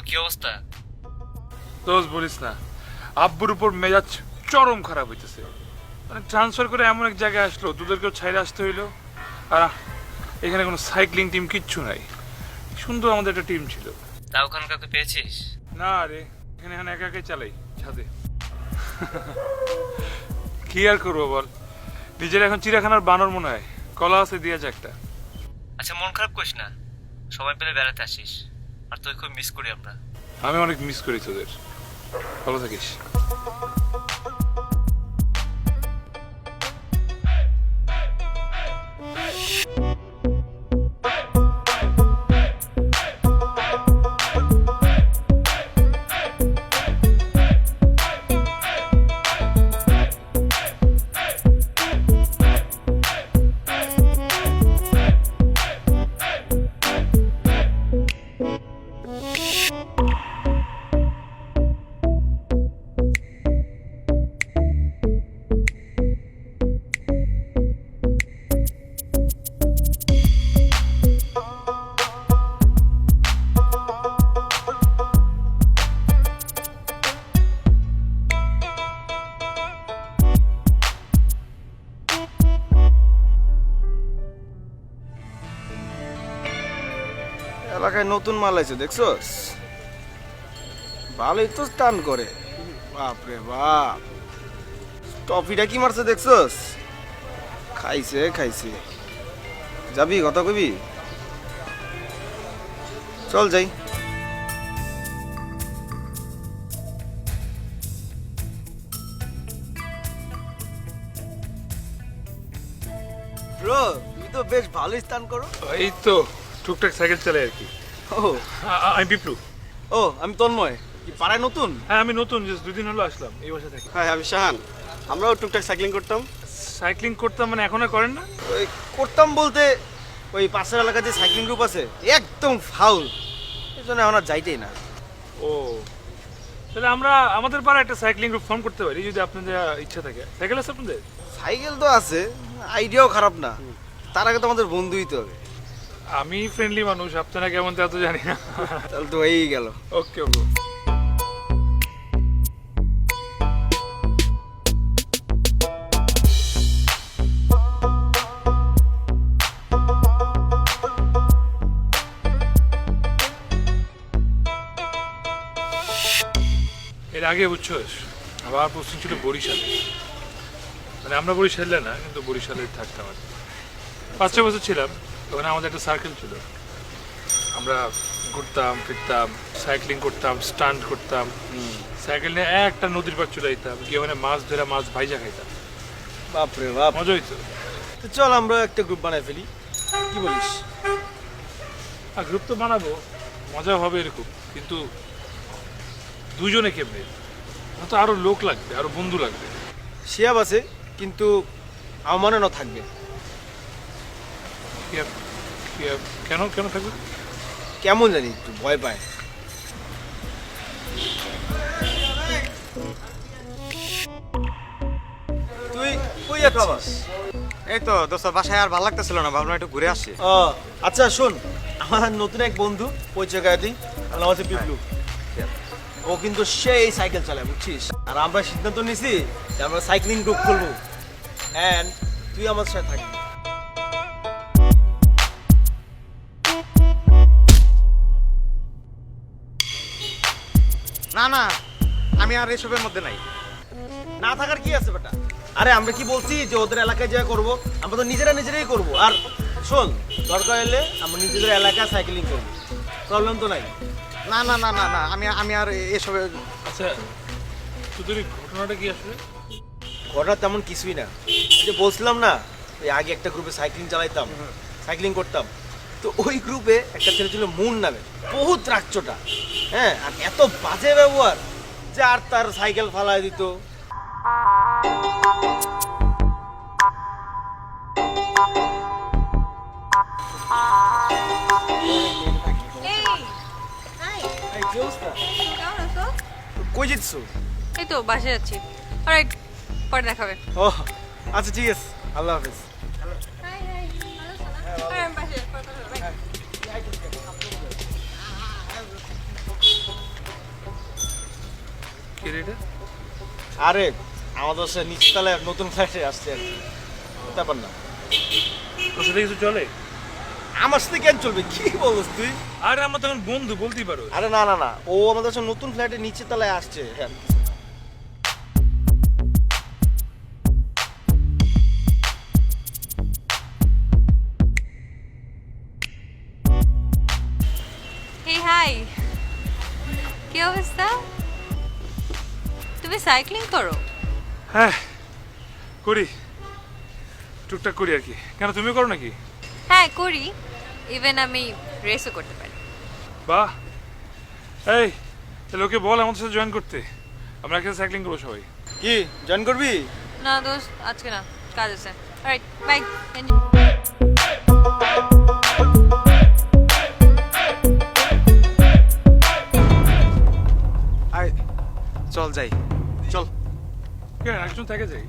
কি অবস্থা? দোষ বলিস না, আব্বুর উপর মেজাজ চরম খারাপ হইতেছে। মানে ট্রান্সফার করে এমন এক জায়গায় আসলো, তোদেরকেও ছাইরে আসতে হইলো। আর এখানে কোনো সাইক্লিং টিম কিচ্ছু নাই। সুন্দর আমাদের একটা টিম ছিল। তা ওখানে কাউকে পেয়েছিস? না রে, এখানে এখানে একা একাই চালাই ছাদে। কি আর করবো বল, নিজের এখন চিড়িয়াখানার বানর মনে হয়। কলা আছে দিয়া যা একটা। আচ্ছা মন খারাপ করিস না, সবাই পেলে বেড়াতে আসিস। আর তুই খুব মিস করি আমরা। আমি অনেক মিস করি তোদের। ভালো থাকিস। এলাকায় নতুন মাল আছে দেখছস? ভালোই তো স্টান করে। বাপরে বাপ, টফিটা কি মারছে দেখছস? খাইছে খাইছে। যাবি, কথা কবি? চল যাই। ব্রো, তুমি তো বেশ ভালোই স্টান করো। এই তো টুকটাক সাইকেল চালাই আর কি। ও আমি পিপলু। ও, আমি তন্ময়। কি পাড়ায় নতুন? হ্যাঁ আমি নতুন, জাস্ট 2 দিন হলো আসলাম এই বাসা থেকে। হ্যাঁ, আমি শাহান। আমরাও টুকটাক সাইক্লিং করতাম। সাইক্লিং করতাম মানে এখন আর করেন না? ওই করতাম বলতে, ওই পাশের এলাকায় যে সাইক্লিং গ্রুপ আছে একদম ফাউল, এই জন্য এখন আর যাইতেই না। ও, তাহলে আমরা আমাদের পাড়ায় একটা সাইক্লিং গ্রুপ ফর্ম করতে পারি যদি আপনাদের ইচ্ছা থাকে। সাইকেল আছে আপনাদের? সাইকেল তো আছে, আইডিয়াও খারাপ না। তার আগে তো আমাদের বন্ধু হইতে হবে। আমি ফ্রেন্ডলি মানুষ, আপনারা কেমন তা তো জানি না। তাহলে তো হয়েই গেল। ওকে ওকে। এর আগে বুঝছোস আবার প্রশ্ন ছিল বরিশালে। মানে আমরা বরিশালে না, কিন্তু বরিশালে থাকতাম আর কি। 5-6 বছর ছিলাম ওখানে। আমাদের একটা সার্কেল ছিল, আমরা ঘুরতাম ফিরতাম, সাইক্লিং করতাম, স্টান্ট করতাম। সাইকেল নিয়ে একটা নদীর পাড় চলে যেতাম, গিয়ে ওখানে মাছ ধরে মাছ ভাইজা খাইতাম। বাপরে বাপ, মজা হইতো। তো চল আমরা একটা গ্রুপ বানাই ফেলি, কি বলিস? আর গ্রুপ তো বানাবো, মজা হবে এরকম, কিন্তু দুজনে কেমনে? তো আরো লোক লাগবে, আরো বন্ধু লাগবে। শিয়াব আছে, কিন্তু আমার না থাকবে। কেন কেন থাকবে? কেমন জানি একটু ভয় পায়। তুই কই যাচ্ছিস? এই তো দোস্ত, বাসায় আর ভালো লাগতেছিল না, ভাবলাম একটু ঘুরে আসি। ও আচ্ছা, শোন, আমার নতুন এক বন্ধু পরিচয় করে দিই। ওর নাম হচ্ছে পিপলু। ও কিন্তু সেই সাইকেল চালায়, বুঝছিস? আর আমরা সিদ্ধান্ত নিছি যে আমরা সাইক্লিং গ্রুপ খুলবো, এন্ড তুই আমার সাথে থাকবি। না না, আমি আর এসবের মধ্যে নাই। না থাকার কি আছে বেটা? আরে আমরা কি বলছি যে ওদের এলাকায় যা করবো? আমরা তো নিজেরাই করবো। আর শোন, দরকার হলে আমরা নিজেদের এলাকায় সাইক্লিং করবো, প্রবলেম তো নাই। না না না না না, আমি আর এসবে। আচ্ছা তোদের এই ঘটনাটা কি আসলে? ঘটনা তেমন কিছুই না। ওই যে বলছিলাম না, ওই আগে একটা গ্রুপে সাইক্লিং চালাইতাম, সাইক্লিং করতাম। তো ওই গ্রুপে একটা ছেলে ছিল মুন নামে, বহুত রাগচোটা। হ্যাঁ, আর এত বাজে ব্যবহার যে আর তার সাইকেল ফালাই দিত। কই যেতেছো? এই তো বাসায় যাচ্ছি। অলরাইট, পরে দেখা হবে। ও আচ্ছা, ঠিক আছে, আল্লাহ হাফেজ। আমি বাসায় যাচ্ছি, পরে কথা হবে, বাই। রে? আরে আমাদের সে নিচতলায় নতুন ফ্ল্যাটে আসছে আর কি, ব্যাপার না। তোর সাথে কিছু চলে? আমার সাথে কেন চলবে, কি বলছিস তুই? আরে আমরা তখন বন্ধু, বলতেই পারো। আরে না না না, ও আমাদের সাথে নতুন ফ্ল্যাটে নিচে তলায় আসছে। হ্যাঁ হে হাই, কি অবস্থা? তুমি সাইক্লিং করো? হ্যাঁ করি, টুকটাক করি আর কি। কেন তুমি করো নাকি? হ্যাঁ করি, ইভেন আমি রেসও করতে পারি। বাহ, এই তাহলে ওকে বল আমাদের সাথে জয়েন করতে, আমরা একসাথে সাইক্লিং করবো সবাই। কি জয়েন করবি? না দোস্ত, আজকে না, কাজ আছে। Alright, bye. আয় চল যাই, চল। কেন একজন থেকে যাই?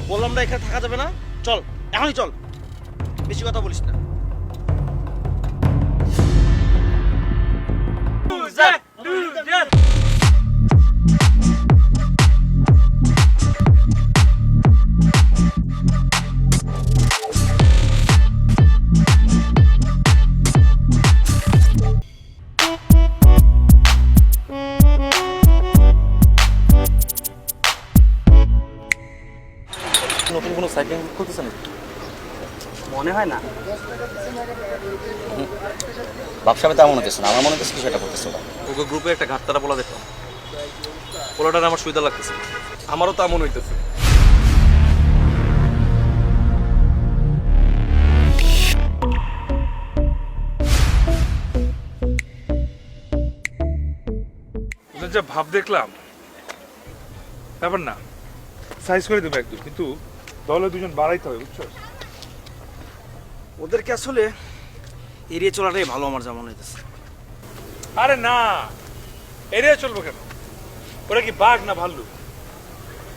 বললাম না এখানে থাকা যাবে না, চল এখনই চল, বেশি কথা বলিস না। নতুন কোনো সাইক্লিং করতেছেন? মনে হয় না। ব্যবসাবে তেমন হতেছে না, আমার মনে হচ্ছে কিছু একটা করতেছে ওরা। ওকে গ্রুপে একটা ঘাটতারা বলা দেখলাম, পোলাটার আমার সুবিধা লাগতেছে। আমারও তা মনে হইতেছে। ওদের যা ভাব দেখলাম, ব্যাপার না, সাইজ করে দেবো একদম, কিন্তু দলে দুজন বাড়াইতে হবে, বুঝছো? ওদেরকে আসলে এড়িয়ে চলাটাই ভালো আমার যা মনে হইতেছে। আরে না, এরিয়া চলবো কেন? ওরা কি বাঘ না ভাল্লুক?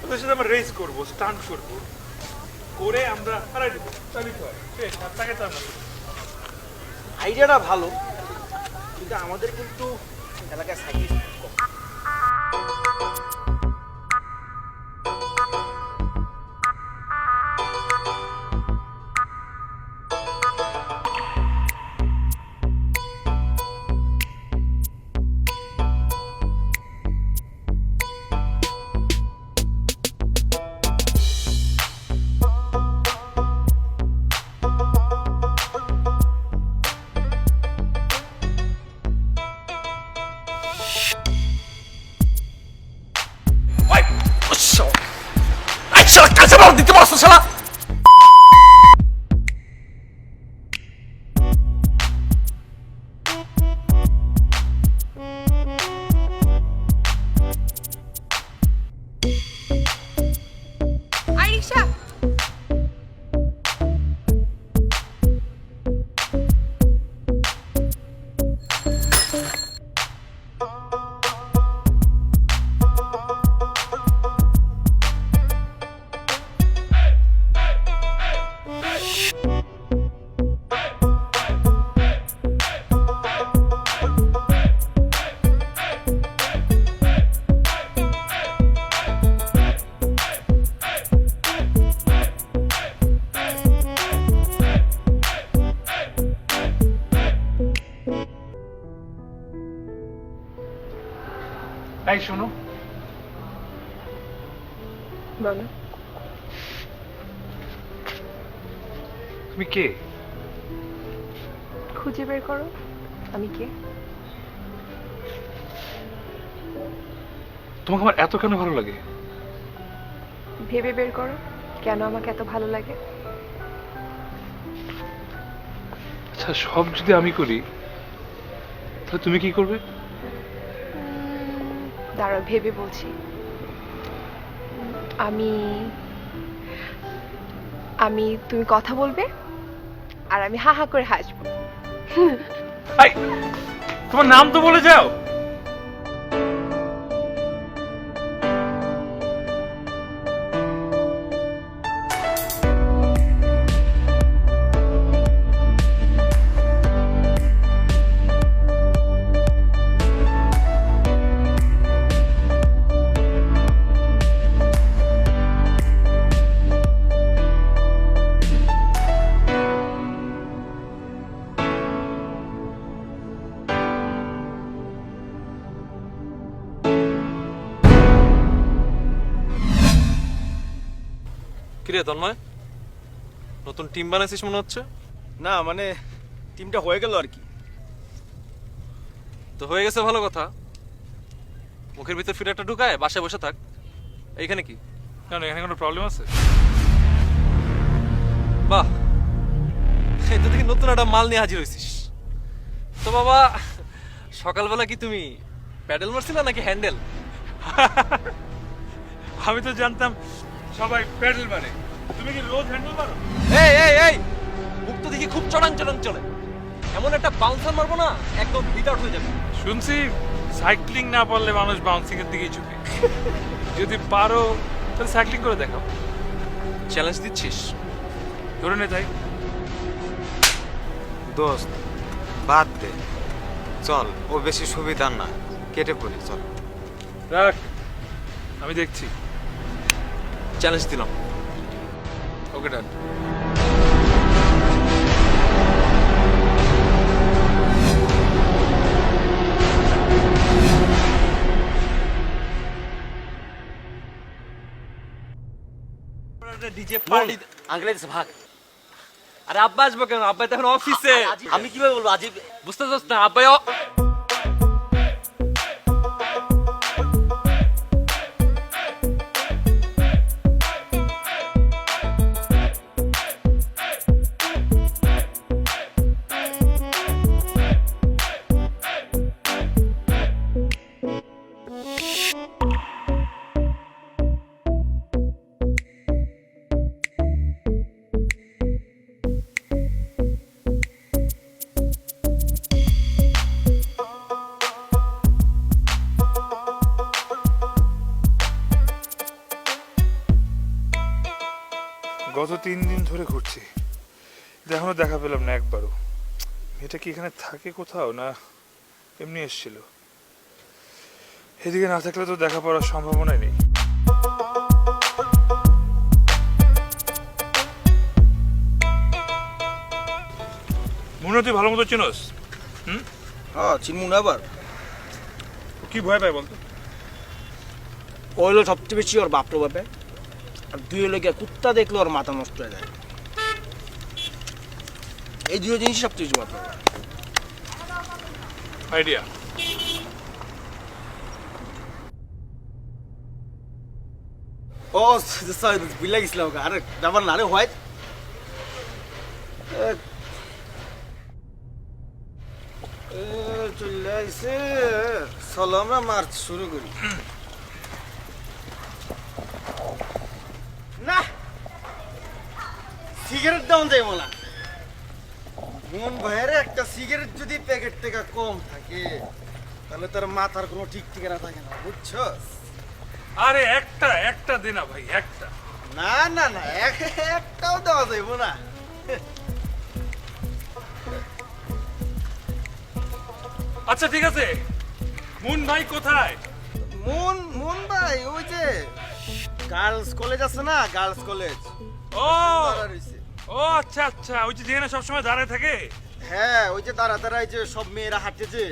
ওদের সাথে আমরা রেস করবো, স্টান্ট করবো, করে আমরা হারাই দেবো, চালিত হয়। শেষ, আর তাকে তো আমরা। আইডিয়াটা ভালো, কিন্তু আমাদের কিন্তু এলাকায় সাইক্লিস্ট কম। আই রিকশা। এই শোনো, বলো। তুমি কে? খুঁজে বের করো আমি কে। তোমাকে আমার এত কেন ভালো লাগে? ভেবে বের করো কেন আমাকে এত ভালো লাগে। আচ্ছা, সব যদি আমি করি তাহলে তুমি কি করবে? দাঁড়াও ভেবে বলছি। আমি আমি তুমি কথা বলবে আর আমি হা হা করে হাসবো। এই, তোমার নাম তো বলে যাও। কিরে তন্ময়, নতুন টিম বানাইছিস মনে হচ্ছে? না মানে টিমটা হয়ে গেল আর কি। তো হয়ে গেছে, ভালো কথা। মুখের ভিতর ফিরে একটা ঢুকায় বাসায় বসে থাক। এইখানে কি? কেন, এখানে কোনো প্রবলেম আছে? বাহ, এই তো দেখি নতুন একটা মাল নিয়ে হাজির হয়েছিস। তো বাবা, সকালবেলা কি তুমি প্যাডেল মারছিলে নাকি হ্যান্ডেল? আমি তো জানতাম সবাই প্যাডেল মারে, তুমি কি রোজ হ্যান্ডেল মারো? এই এই এই, মুখ তো দেখি খুব চড়ান চলে। এমন একটা বাউন্সার মারবো না, একদম হিট আউট হয়ে যাবে। শুনছি সাইক্লিং না পারলে মানুষ বাউন্সিং এর দিকেই ঝুঁকে। যদি পারো তাহলে সাইক্লিং করে দেখাও। চ্যালেঞ্জ দিচ্ছিস? ধরে নে তাই। দোস্ত বাদ দে, চল, ও বেশি সুবিধা না, কেটে পড়ি, চল। রাখ, আমি দেখছি। চ্যালেঞ্জ দিলাম। ওকে ডান। ডিজে পার্টি আঙ্কেল ভাগ। আরে আব্বা আসবো কেন? আব্বা তো এখন অফিসে। আমি কিভাবে বলবো আজিব? বুঝতে চাস না? আব্বাই গত 3 দিন ধরে ঘুরছি, এখনো দেখা পেলাম না একবারও। এটা কি এখানে থাকে কোথাও, না এমনি এসেছিল? এদিকে না থাকলে তো দেখা পাওয়ার সম্ভাবনাই নেই। মনে তুই ভালো মতো চিনোস? হ্যাঁ চিনমু না আবার। কি ভয় পায় বলতো? ও হলো সবচেয়ে বেশি ওর বাপটো বাপে, আর দুই হলো গিয়ে কুত্তা দেখলে ওর মাথা নষ্ট হয়ে যায়। এই দুটো জিনিস সবচেয়ে বেশি বাপটো। আইডিয়া। ও সরি, বুঝলা গেছিলাম। আরে ব্যাপার না রে, হোয়াইট চলে আসছে। চলো আমরা মার্চ শুরু করি। না সিগারেট দাম যাইব না। মন ভাইয়ের একটা সিগারেট যদি প্যাকেট থেকে কম থাকে তাহলে তার মাথার কোনো ঠিক ঠিকানা থাকে না, বুঝছো? আরে একটা দে না ভাই, একটা। না না না, একটাও দেওয়া যাইব না। আচ্ছা ঠিক আছে, মুন ভাই কোথায়? মন ভাই ওই যে গার্লস কলেজ আছে না, গার্লস কলেজ। ও দাঁড়া রইছে। ও আচ্ছা আচ্ছা, ওই যে যেখানে সবসময় দাঁড়ায় থাকে। হ্যাঁ ওই যে দাঁড়ায় যে সব মেয়েরা হাঁটে যে।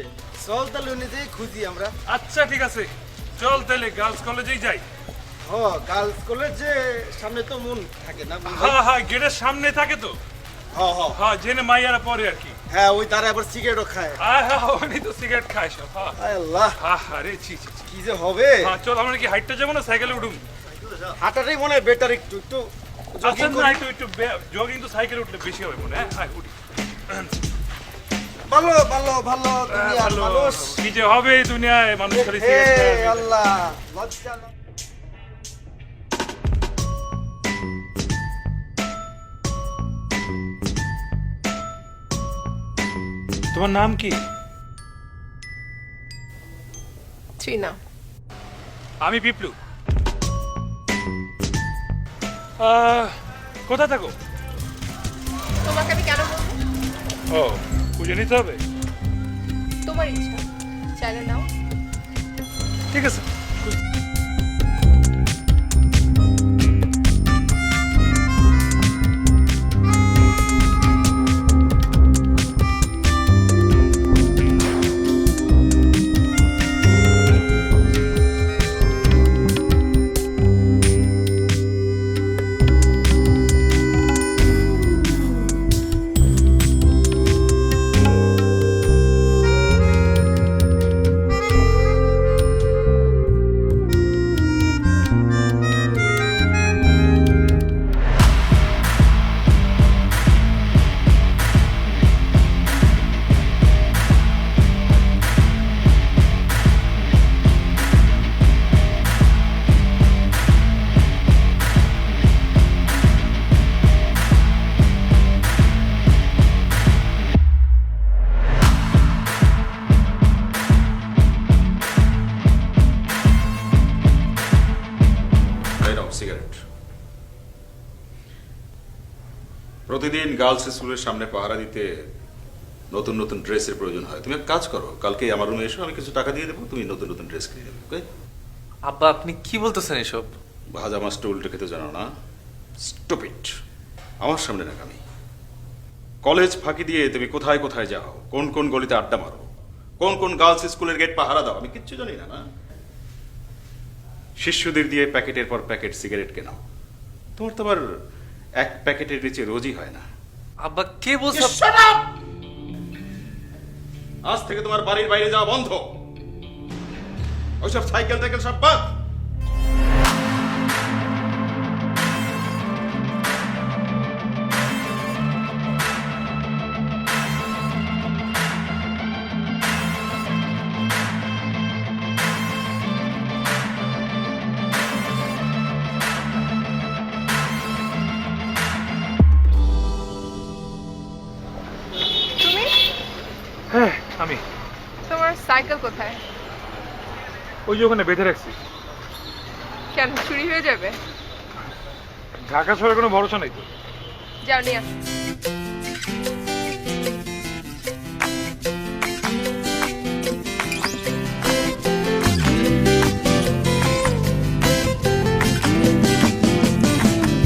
চল তাহলে উনি যেই খুঁজি আমরা। আচ্ছা ঠিক আছে, চল তাহলে গার্লস কলেজেই যাই। হ গার্লস কলেজে সামনে তো মন থাকে না? হ্যাঁ হ্যাঁ, গেটের সামনে থাকে তো। হ্যাঁ হ্যাঁ হ্যাঁ, জেনে মাইয়ারা পরে আর কি। হ্যাঁ, ওই তারা আবার সিগারেটও খায়। হ্যাঁ, উনি তো সিগারেট খায় সব। হ্যাঁ আয় আল্লাহ, আরে ছি ছি ছি। কি যে হবে। হ্যাঁ চল, আমরা কি হাইটটা যাবো না সাইকেলে উঠুন? হাঁটাটাই মনে হয় বেটার, একটু একটু আচ্ছা jogging না, করি। একটু জগিং তো সাইকেলে উঠলে বেশি হবে মনে হয়। হ্যাঁ উঠি। ভালো ভালো ভালো দুনিয়ার ভালো, মানুষ। কি যে হবে এই দুনিয়ায়, মানুষ খালি হে সিগারেট খায়। আল্লাহ, লজ্জা না। তোমার নাম কি? ত্রিনা। আমি পিপলু। কোথায় থাকো? তোমাকে আমি কেন বলবো? ও, খুঁজে নিতে হবে। তোমার ইচ্ছা, চাইলে নাও। ঠিক আছে। প্রতিদিন গার্লস স্কুলের সামনে পাহারা দিতে নতুন নতুন ড্রেসের প্রয়োজন হয়। তুমি এক কাজ করো, কালকে আমার রুমে এসো, আমি কিছু টাকা দিয়ে দেবো, তুমি নতুন নতুন ড্রেস কিনে দেবে। ওকে? আব্বা আপনি কি বলতেছেন এসব? ভাজা মাছটা উল্টে খেতে জানো না? স্টুপিড! আমার সামনে রাখামি। কলেজ ফাঁকি দিয়ে তুমি কোথায় কোথায় যাও, কোন কোন গলিতে আড্ডা মারো, কোন কোন গার্লস স্কুলের গেট পাহারা দাও, আমি কিচ্ছু জানি না। না, শিষ্যদের দিয়ে প্যাকেটের পর প্যাকেট সিগারেট কেনাও। তোমার তো আবার এক প্যাকেটের নিচে রোজই হয় না। আব্বা কে বলছে? Shut up! আজ থেকে তোমার বাড়ির বাইরে যাওয়া বন্ধ। ওইসব সাইকেল টাইকেল সব বাদ। তুমি হ্যাঁ আমি তোমার সাইকেল কোথায়? ওই যে ওখানে বেঁধে রাখছি। কেন চুরি হয়ে যাবে? ঢাকা শহরে কোনো ভরসা নেই তো। যাও নিয়ে আসো।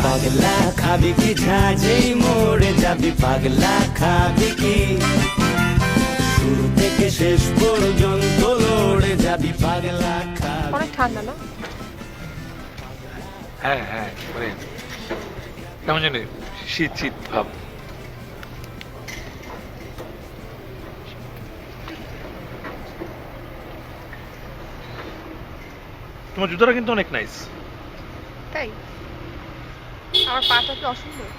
পাগলা খাবি কি ঝাঁঝেই মরে যাবি, পাগলা খাবি কি শুরু থেকে শেষ পর্যন্ত লড়ে যাবি, পাগলা খাবি। অনেক ঠান্ডা না? হ্যাঁ হ্যাঁ, মানে কেমন জানি শীত শীত ভাব। তোমার জুতোটা কিন্তু অনেক নাইস। তাই আমার পাটা কি অসুন্দর?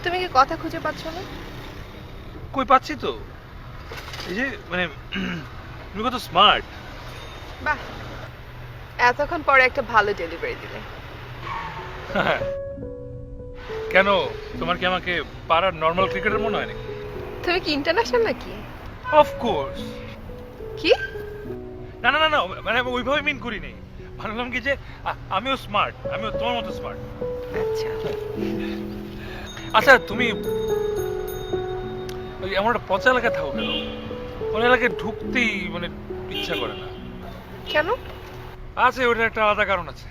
তুমি কি কথা খুঁজে পাচ্ছ না? কই পাচ্ছি তো, এই যে মানে তুমি কত স্মার্ট। বাহ, এতক্ষণ পরে একটা ভালো ডেলিভারি দিলে। কেন, তোমার কি আমাকে পাড়ার নর্মাল ক্রিকেটার মনে হয় নাকি? তুমি কি ইন্টারন্যাশনাল নাকি? অফকোর্স। কি? না না না না, মানে আমি ওইভাবে মিন করি নাই। ভাবলাম কি যে আমিও স্মার্ট, আমিও তোমার মতো স্মার্ট। আচ্ছা আচ্ছা, তুমি ওই এমন একটা পচা এলাকায় থাকো কেন? ওই এলাকায় ঢুকতেই মানে ইচ্ছা করে না। কেন? আছে, ওটার একটা আলাদা কারণ আছে।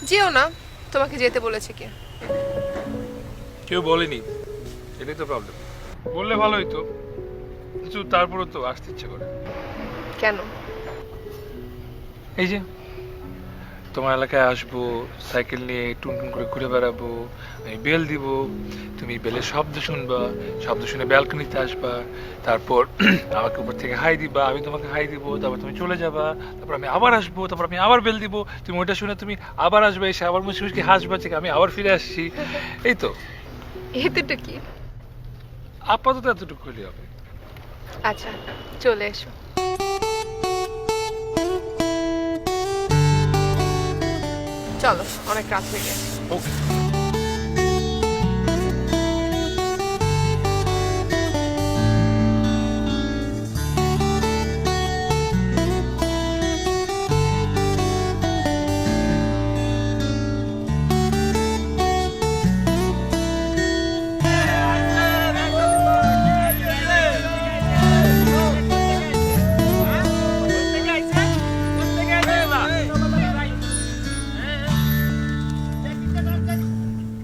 যেও না, তোমাকে যেতে বলেছে কে? কেউ বলেনি, এটাই তো প্রবলেম। বললে ভালো হইতো, কিন্তু তারপরে তো আসতে ইচ্ছে করে। কেন? এই যে তোমার এলাকায় আসবো, সাইকেল নিয়ে টুনটুন করে ঘুরে বেড়াবো, আমি বেল দিব, তুমি বেলের শব্দ শুনবা, শব্দ শুনে ব্যালকনিতে আসবা, তারপর আমাকে উপর থেকে হাই দিবা, আমি তোমাকে হাই দিব, তারপর তুমি চলে যাবা, তারপর আমি আবার আসবো, তারপর আমি আবার বেল দিব, তুমি ওইটা শুনে তুমি আবার আসবে, এসে আবার মুচকি মুচকি হাসবা যে আমি আবার ফিরে আসছি। এই তো, এতটা কি? আপাতত এতটুকু হলে হবে। আচ্ছা চলে এসো। চলো, অনেক রাত হয়ে গেছে। ওকে।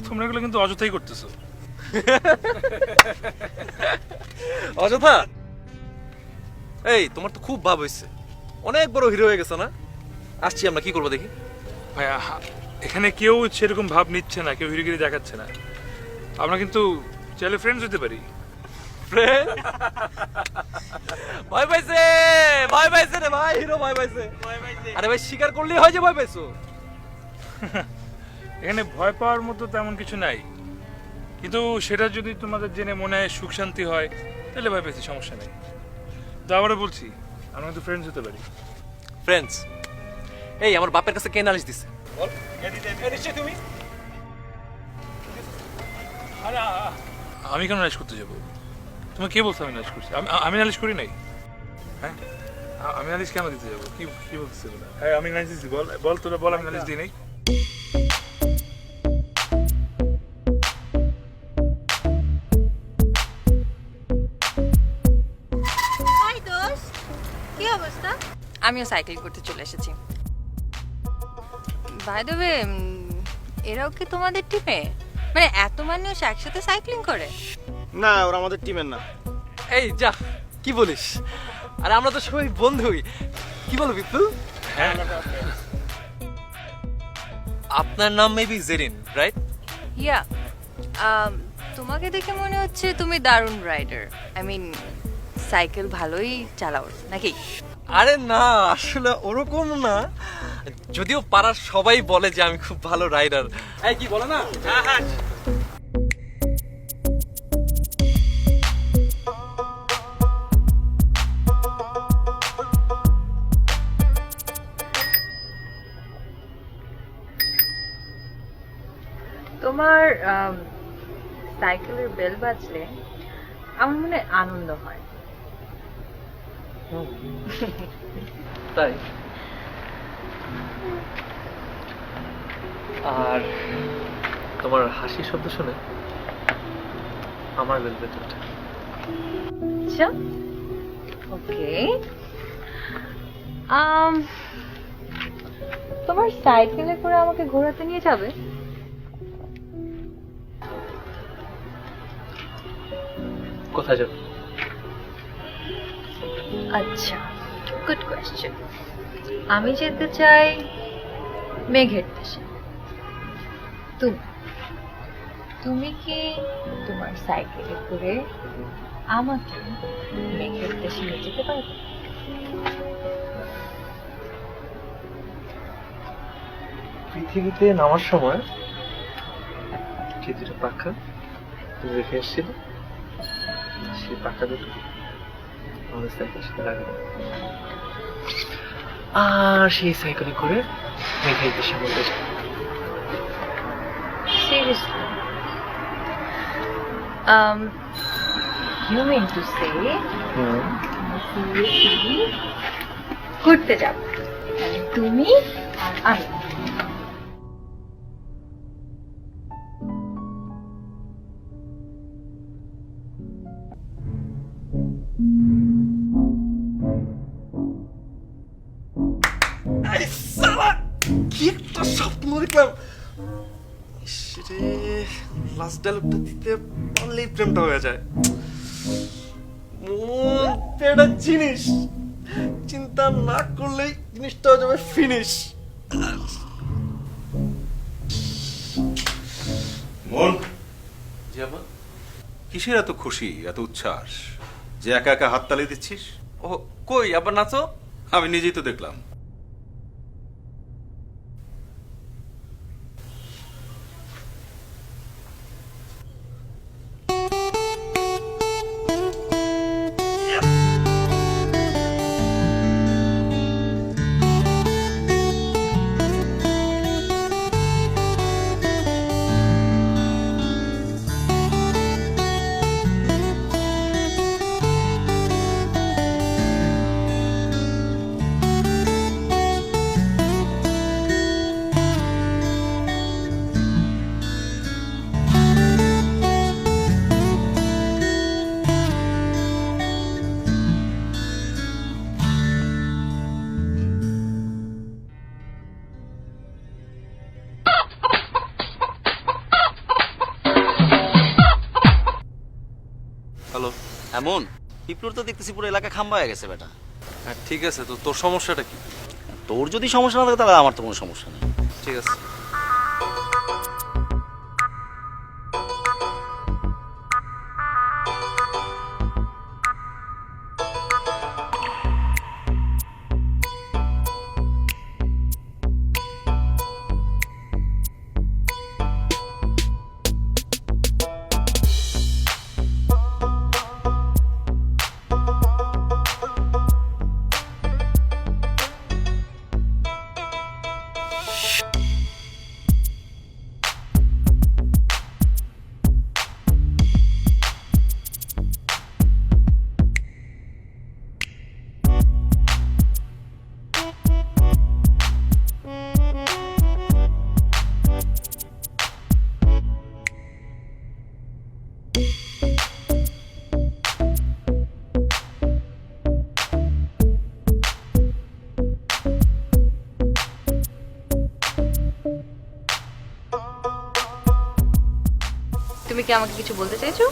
তোমরা এগুলো কিন্তু অযথাই করতেছো। অযথা? এই তোমার তো খুব ভাব হয়েছে, অনেক বড় হিরো হয়ে গেছে না? আসছি, আমরা কি করবো দেখি। ভাইয়া, এখানে কেউ সেরকম ভাব নিচ্ছে না, কেউ হিরোগিরি দেখাচ্ছে না। আমরা কিন্তু চাইলে ফ্রেন্ডস হতে পারি। ভয় পাইছে, ভয় পাইছে রে ভাই, হিরো ভয় পাইছে। আরে ভাই, স্বীকার করলেই হয় যে ভয় পাইছো। এখানে ভয় পাওয়ার মতো তেমন কিছু নাই, কিন্তু সেটা যদি তোমাদের জেনে মনে হয় সুখ শান্তি হয় তাহলে ভয় পেয়েছি, সমস্যা নেই। তো আবারও বলছি, আমরা কিন্তু ফ্রেন্ডস হতে পারি। ফ্রেন্ডস? এই আমার বাপের কাছে কে নালিশ দিছে? বল। নিশ্চয়ই তুমি। আমি কেন নালিশ করতে যাবো? তুমি কে বলছো আমি নালিশ করছি? আমি নালিশ করি নাই। হ্যাঁ, আমি নালিশ কেন দিতে যাবো? কি কি বলতেছে? হ্যাঁ, আমি নালিশ দিচ্ছি। বল বল, তোরা বল, আমি নালিশ দিই নাই। কি অবস্থা? আমিও সাইকেল করতে চলে এসেছি। বাই দ্য ওয়ে, এরাও কি তোমাদের টিমে? মানে এত মানুষ একসাথে সাইক্লিং করে? না, ওরা আমাদের টিমের না। এই যা, কি বলিস? আরে আমরা তো সবাই বন্ধুই। কি বলো বিপুল? হ্যাঁ, আপনার নাম মেবি জেরিন, রাইট? ইয়া, তোমাকে দেখে মনে হচ্ছে তুমি দারুণ রাইডার। আই মিন সাইকেল ভালোই চালাও নাকি? আরে না, আসলে ওরকম না, যদিও পাড়ার সবাই বলে যে আমি খুব ভালো রাইডার। এই কি বলে না? হ্যাঁ হ্যাঁ। তোমার সাইকেলের বেল বাজলে আমার মনে আনন্দ হয়। তাই? আর তোমার হাসি শব্দ শুনে আমার বেল বেজে ওঠে। আচ্ছা, ওকে। তোমার সাইকেলে করে আমাকে ঘোরাতে নিয়ে যাবে? কোথায় যাবে? আচ্ছা, গুড কোয়েশ্চেন। আমি যেতে চাই মেঘের দেশে। তুমি কি তোমার সাইকেলে করে আমাকে মেঘের দেশে নিয়ে যেতে পারবে? পৃথিবীতে নামার সময় যে দুটো পাখা তুমি রেখে এসেছিলে, সেই পাখা দুটো আমাদের সাইকেলের সাথে লাগানো, আর সেই সাইকেলে করে মেঘের দেশে মধ্যে Seriously? You mean to say ঘুরতে যাব মানে তুমি আর আমি? কি একটা স্বপ্ন দেখলাম। লাস্ট ডায়লগটা দিতে পারলেই প্রেমটা হয়ে যায়। মন একটা জিনিস, চিন্তা না করলেই জিনিসটা হয়ে যাবে ফিনিশ। মন, যাবা? কিসের এত খুশি, এত উচ্ছ্বাস যে একা একা হাততালি দিচ্ছিস? ও কই, আবার নাচো। আমি নিজেই তো দেখলাম। হ্যালো। এমন পিঁপড়োর তো দেখতেছি পুরো এলাকা খাম্বা হয়ে গেছে বেটা। হ্যাঁ ঠিক আছে, তো তোর সমস্যাটা কি? তোর যদি সমস্যা না থাকে তাহলে আমার তো কোনো সমস্যা নেই। ঠিক আছে। তুমি কি আমাকে কিছু বলতে চাইছো?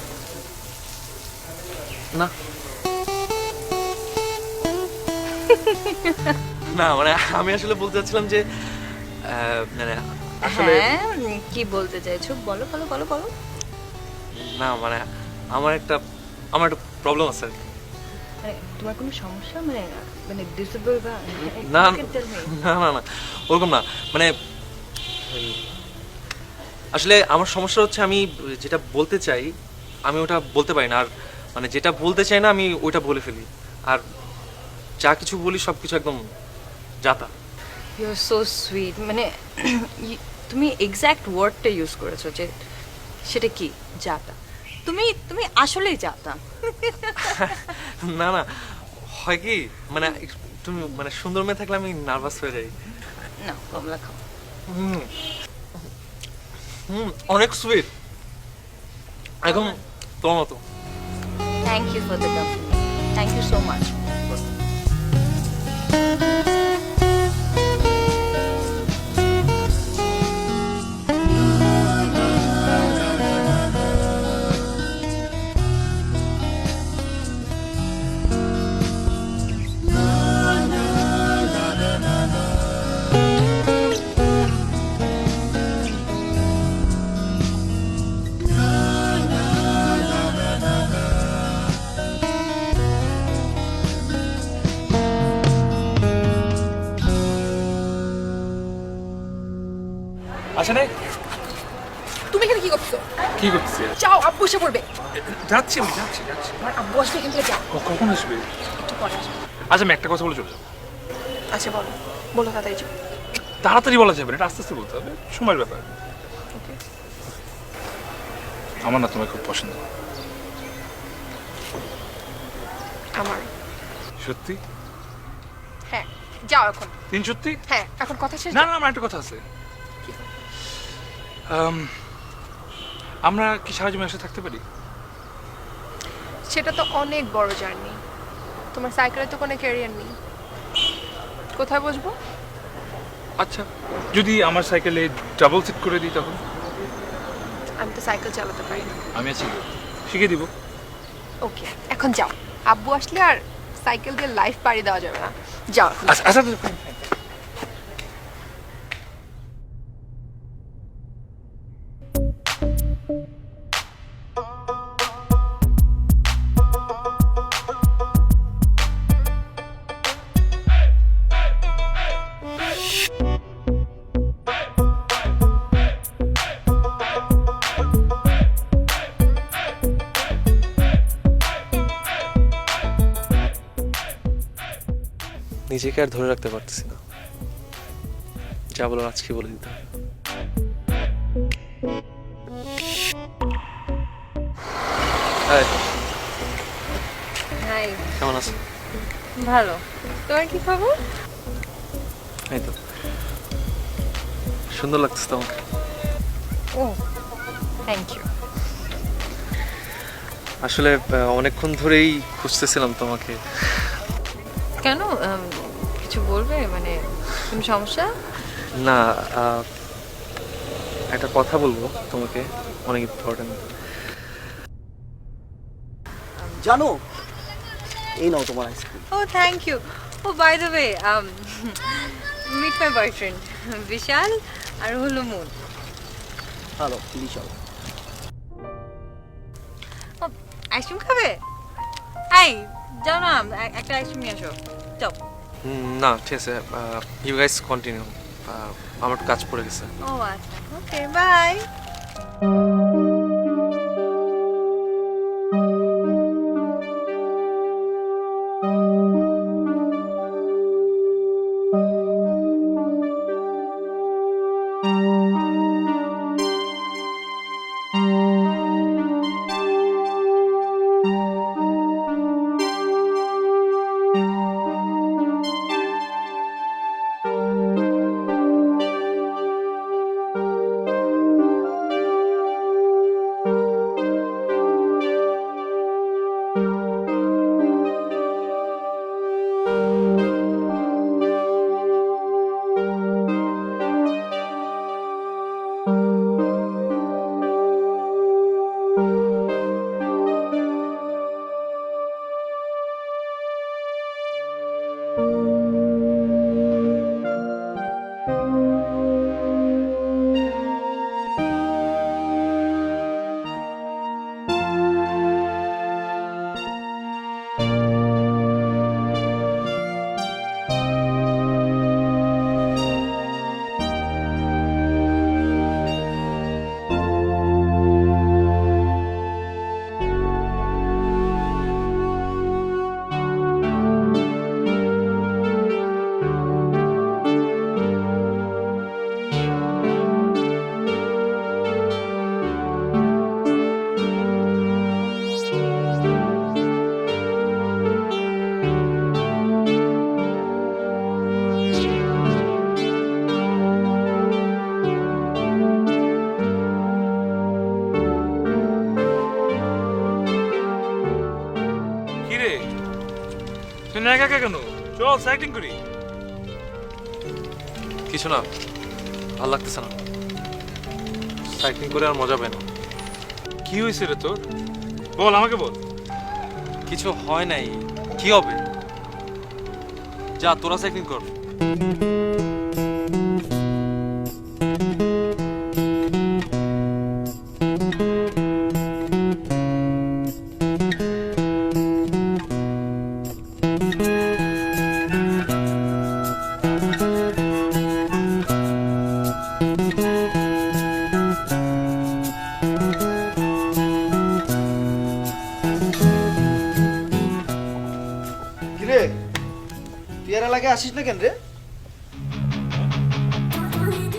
না না মানে আমি আসলে বলতে চাচ্ছিলাম যে মানে আসলে হ্যাঁ, কি বলতে চাইছো? বলো বলো বলো বলো। না মানে আমার একটা প্রবলেম আছে আর কি। মানে তোমার কোনো সমস্যা, মানে মানে ডিসেবল বা না You can tell me. না না না ওরকম না মানে আসলে আমার সমস্যা হচ্ছে আমি যেটা বলতে চাই আমি ওটা বলতে পারি না, আর মানে যেটা বলতে চাই না আমি ওইটা বলে ফেলি, আর যা কিছু বলি সব কিছু একদম যাতা। You're so sweet. মানে তুমি এক্স্যাক্ট ওয়ার্ডটা ইউজ করেছো, যে সেটা কি? জাতা। তুমি তুমি আসলেই জাতা। না না হয় কি মানে তুমি মানে সুন্দর মেয়ে থাকলে আমি নার্ভাস হয়ে যাই। না, কমলা খাও। হুম হুম অনেক সুইট, একদম তোমার মতো। Thank you for the compliment. Thank you so much. আচ্ছা নাই তুমি এখানে কি করছো? কি করছিস? যাও, আব্বু এসে পড়বে। যাচ্ছি আমি যাচ্ছি যাচ্ছি। আমার আব্বু আসবে, এখান থেকে যাও। কখন আসবে? একটু পরে আসবে। আচ্ছা আমি একটা কথা বলে চলে যাবো। আচ্ছা বলো, বলো তাড়াতাড়ি যাও। তাড়াতাড়ি বলা যাবে না, এটা আস্তে আস্তে বলতে হবে, সময়ের ব্যাপার। ওকে। আমার না তোমায় খুব পছন্দ। আমার সত্যি? হ্যাঁ, যাও এখন। তিন সত্যি? হ্যাঁ, এখন কথা শেষ। না না আমার একটা কথা আছে। আমরা কি সারা জীবন একসাথে থাকতে পারি? সেটা তো অনেক বড় জার্নি। তোমার সাইকেলে তো কোনো ক্যারিয়ার নেই, কোথায় বসবো? আচ্ছা যদি আমার সাইকেলে ডাবল সিট করে দিই তখন? আমি তো সাইকেল চালাতে পারি না। আমি আছি, শিখিয়ে দিব। ওকে, এখন যাও। আব্বু আসলে আর সাইকেল দিয়ে লাইফ পাড়ি দেওয়া যাবে না। যাও এখন। আচ্ছা আচ্ছা নিজেকে আর ধরে রাখতে পারতেছি না, যা বলার আজকে বলে দিতে হবে। Hi, hi. কেমন আছো? ভালো। তোমার কি খবর? এই তো সুন্দর লাগতেছে তোমাকে। ও, থ্যাংক ইউ। আসলে অনেকক্ষণ ধরেই খুঁজতেছিলাম তোমাকে। কেন, কিছু বলবে? মানে কোনো সমস্যা? না একটা কথা বলবো তোমাকে, অনেক ইম্পর্টেন্ট। জানো, এই নাও তোমার ice cream. Oh thank you. Oh by the way, meet my boyfriend Vishal, আর হলো মুন। হ্যালো বিশাল। আইসক্রিম খাবে? এই যাও না, একটা আইসক্রিম নিয়ে আসো, যাও। না ঠিক আছে, ইউ গাইস কন্টিনিউ, আমার একটু কাজ পড়ে গেছে। ও আচ্ছা, ওকে বাই। কিরে তুই না একা একা কেন? চল সাইক্লিং করি। কিছু না, ভালো লাগতেছে না। সাইক্লিং করে আর মজা পাই না। কি হয়েছে রে তোর? বল, আমাকে বল। কিছু হয় নাই, কি হবে? যা তোরা সাইক্লিং কর। কিরে তুই এর এলাকায় আসিস না কেন রে?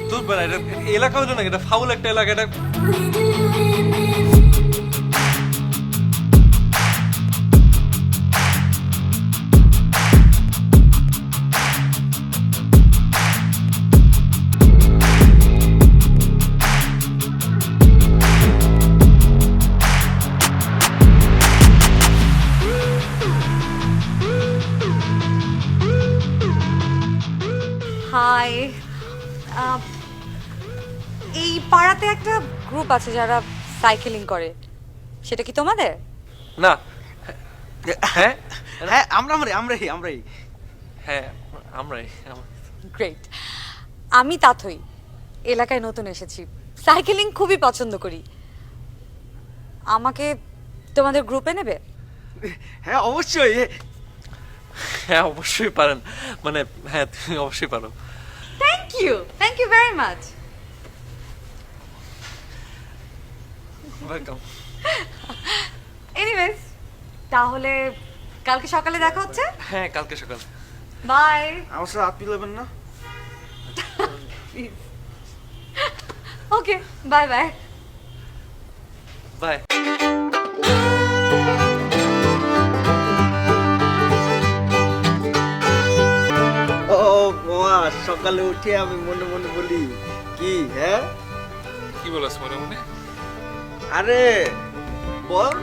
তোর বেলা এটা এলাকা হলো না, এটা ফাউল একটা এলাকা। এটা হাই, এই পাড়াতে একটা গ্রুপ আছে যারা সাইকেলিং করে, সেটা কি তোমাদের? না। হ্যাঁ হ্যাঁ আমরাই হ্যাঁ আমরাই। গ্রেট। আমি তাথই, এলাকায় নতুন এসেছি, সাইকেলিং খুবই পছন্দ করি। আমাকে তোমাদের গ্রুপে নেবে? হ্যাঁ অবশ্যই। হ্যাঁ অবশ্যই পারেন, মানে হ্যাঁ তুমি অবশ্যই পারো। Thank you very much. Welcome. Anyways, তাহলে কালকে সকালে দেখা হচ্ছে। হ্যাঁ কালকে সকাল। বাই। আমার সাথে হাত মিলাবেন না? ওকে, বাই বাই। বাই। ও বাবা, সকালে উঠে আমি মনে মনে বলি কি, হ্যাঁ কি বলছ মনে মনে? আরে বল।